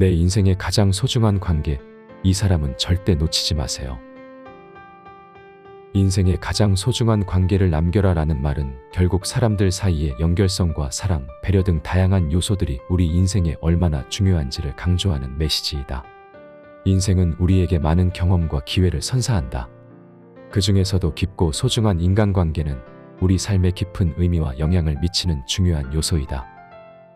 내 인생의 가장 소중한 관계, 이 사람은 절대 놓치지 마세요. 인생의 가장 소중한 관계를 남겨라 라는 말은 결국 사람들 사이의 연결성과 사랑, 배려 등 다양한 요소들이 우리 인생에 얼마나 중요한지를 강조하는 메시지이다. 인생은 우리에게 많은 경험과 기회를 선사한다. 그 중에서도 깊고 소중한 인간관계는 우리 삶에 깊은 의미와 영향을 미치는 중요한 요소이다.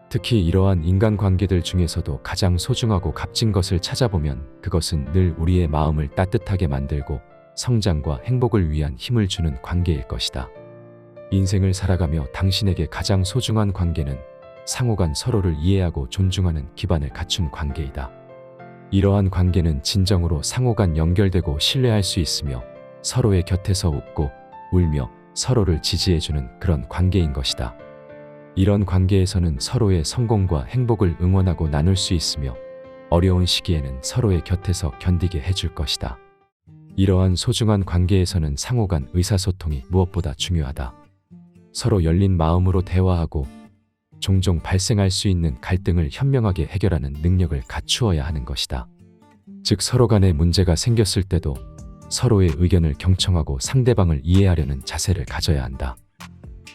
특히 이러한 인간관계들 중에서도 가장 소중하고 값진 것을 찾아보면 그것은 늘 우리의 마음을 따뜻하게 만들고 성장과 행복을 위한 힘을 주는 관계일 것이다. 인생을 살아가며 당신에게 가장 소중한 관계는 상호간 서로를 이해하고 존중하는 기반을 갖춘 관계이다. 이러한 관계는 진정으로 상호간 연결되고 신뢰할 수 있으며 서로의 곁에서 웃고 울며 서로를 지지해주는 그런 관계인 것이다. 이런 관계에서는 서로의 성공과 행복을 응원하고 나눌 수 있으며 어려운 시기에는 서로의 곁에서 견디게 해줄 것이다. 이러한 소중한 관계에서는 상호간 의사소통이 무엇보다 중요하다. 서로 열린 마음으로 대화하고 종종 발생할 수 있는 갈등을 현명하게 해결하는 능력을 갖추어야 하는 것이다. 즉 서로 간에 문제가 생겼을 때도 서로의 의견을 경청하고 상대방을 이해하려는 자세를 가져야 한다.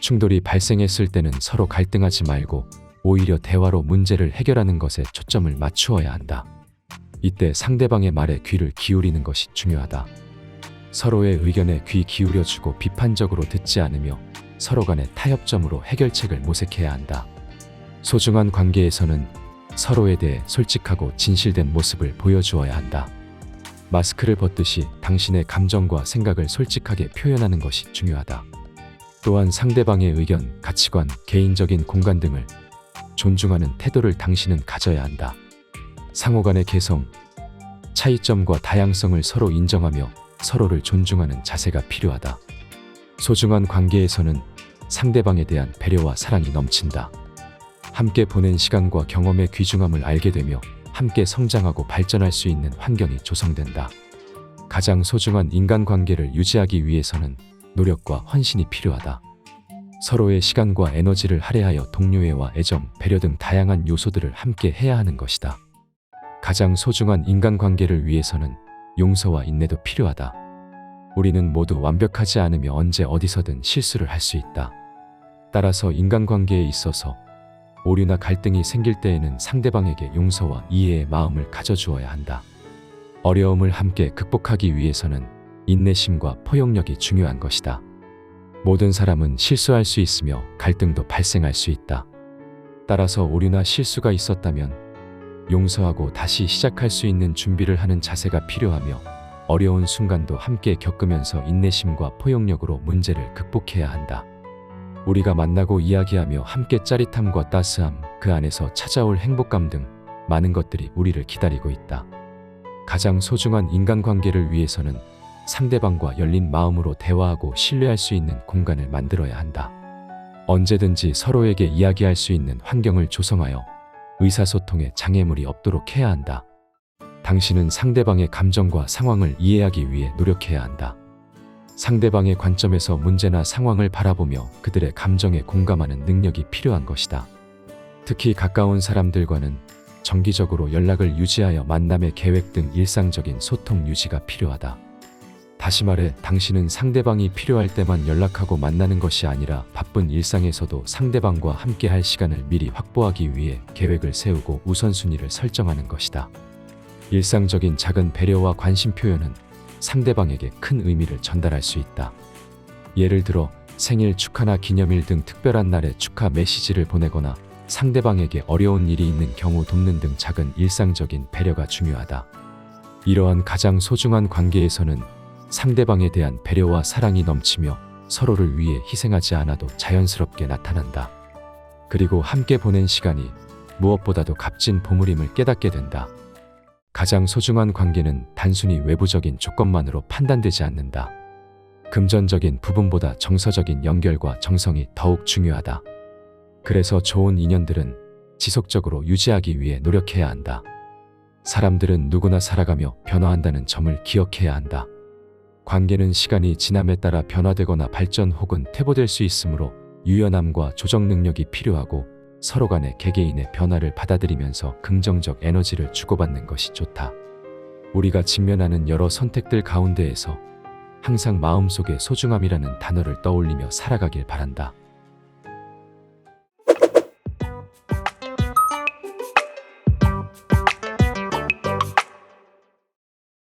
충돌이 발생했을 때는 서로 갈등하지 말고 오히려 대화로 문제를 해결하는 것에 초점을 맞추어야 한다. 이때 상대방의 말에 귀를 기울이는 것이 중요하다. 서로의 의견에 귀 기울여주고 비판적으로 듣지 않으며 서로 간의 타협점으로 해결책을 모색해야 한다. 소중한 관계에서는 서로에 대해 솔직하고 진실된 모습을 보여주어야 한다. 마스크를 벗듯이 당신의 감정과 생각을 솔직하게 표현하는 것이 중요하다. 또한 상대방의 의견, 가치관, 개인적인 공간 등을 존중하는 태도를 당신은 가져야 한다. 상호 간의 개성, 차이점과 다양성을 서로 인정하며 서로를 존중하는 자세가 필요하다. 소중한 관계에서는 상대방에 대한 배려와 사랑이 넘친다. 함께 보낸 시간과 경험의 귀중함을 알게 되며 함께 성장하고 발전할 수 있는 환경이 조성된다. 가장 소중한 인간관계를 유지하기 위해서는 노력과 헌신이 필요하다. 서로의 시간과 에너지를 할애하여 동료애와 애정, 배려 등 다양한 요소들을 함께 해야 하는 것이다. 가장 소중한 인간관계를 위해서는 용서와 인내도 필요하다. 우리는 모두 완벽하지 않으며 언제 어디서든 실수를 할 수 있다. 따라서 인간관계에 있어서 오류나 갈등이 생길 때에는 상대방에게 용서와 이해의 마음을 가져주어야 한다. 어려움을 함께 극복하기 위해서는 인내심과 포용력이 중요한 것이다. 모든 사람은 실수할 수 있으며 갈등도 발생할 수 있다. 따라서 오류나 실수가 있었다면 용서하고 다시 시작할 수 있는 준비를 하는 자세가 필요하며 어려운 순간도 함께 겪으면서 인내심과 포용력으로 문제를 극복해야 한다. 우리가 만나고 이야기하며 함께 짜릿함과 따스함, 그 안에서 찾아올 행복감 등 많은 것들이 우리를 기다리고 있다. 가장 소중한 인간관계를 위해서는 상대방과 열린 마음으로 대화하고 신뢰할 수 있는 공간을 만들어야 한다. 언제든지 서로에게 이야기할 수 있는 환경을 조성하여 의사소통에 장애물이 없도록 해야 한다. 당신은 상대방의 감정과 상황을 이해하기 위해 노력해야 한다. 상대방의 관점에서 문제나 상황을 바라보며 그들의 감정에 공감하는 능력이 필요한 것이다. 특히 가까운 사람들과는 정기적으로 연락을 유지하여 만남의 계획 등 일상적인 소통 유지가 필요하다. 다시 말해 당신은 상대방이 필요할 때만 연락하고 만나는 것이 아니라 바쁜 일상에서도 상대방과 함께 할 시간을 미리 확보하기 위해 계획을 세우고 우선순위를 설정하는 것이다. 일상적인 작은 배려와 관심 표현은 상대방에게 큰 의미를 전달할 수 있다. 예를 들어 생일 축하나 기념일 등 특별한 날에 축하 메시지를 보내거나 상대방에게 어려운 일이 있는 경우 돕는 등 작은 일상적인 배려가 중요하다. 이러한 가장 소중한 관계에서는 상대방에 대한 배려와 사랑이 넘치며 서로를 위해 희생하지 않아도 자연스럽게 나타난다. 그리고 함께 보낸 시간이 무엇보다도 값진 보물임을 깨닫게 된다. 가장 소중한 관계는 단순히 외부적인 조건만으로 판단되지 않는다. 금전적인 부분보다 정서적인 연결과 정성이 더욱 중요하다. 그래서 좋은 인연들은 지속적으로 유지하기 위해 노력해야 한다. 사람들은 누구나 살아가며 변화한다는 점을 기억해야 한다. 관계는 시간이 지남에 따라 변화되거나 발전 혹은 퇴보될 수 있으므로 유연함과 조정 능력이 필요하고 서로 간의 개개인의 변화를 받아들이면서 긍정적 에너지를 주고받는 것이 좋다. 우리가 직면하는 여러 선택들 가운데에서 항상 마음속에 소중함이라는 단어를 떠올리며 살아가길 바란다.